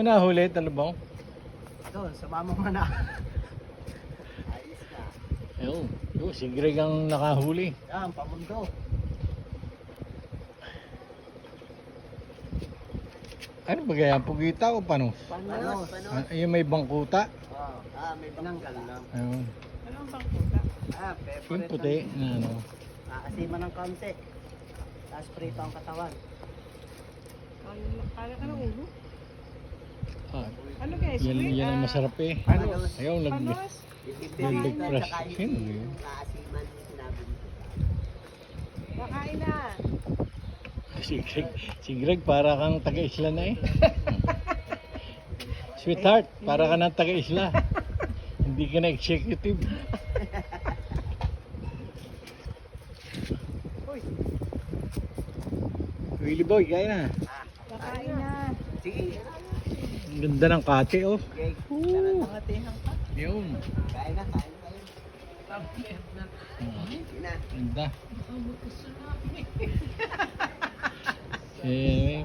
Nahuli, talabong. Doon, sa mama mo na. Ayos na. Ayun, si Greg ang nakahuli. Yan, pamundo. Ano ba kaya? Pugita o panos? Panos. Yung may bangkuta. Oh, may binanggal lang. Ayun. Anong bangkuta? Pepper. Yung puti na ano. Asiman ng konti. Tapos prito ang katawan. Kala ka ng ulo? Ah, Ano guys? yan ang masarap eh. Panos. Ayun, Panos? nag fresh. Sino yun? Asiman yung sinabi mo. Makain na. Si Greg para kang taga-isla na eh. Sweetheart, para ka ng taga-isla. Hindi ka na executive. Uy. Willie boy, kaya na. Makain na. Sige. Ang ganda ng kate oh. Okay. Mga tihang pa. Yun. Kain na, kain na. Sige na. Ganda. Eh,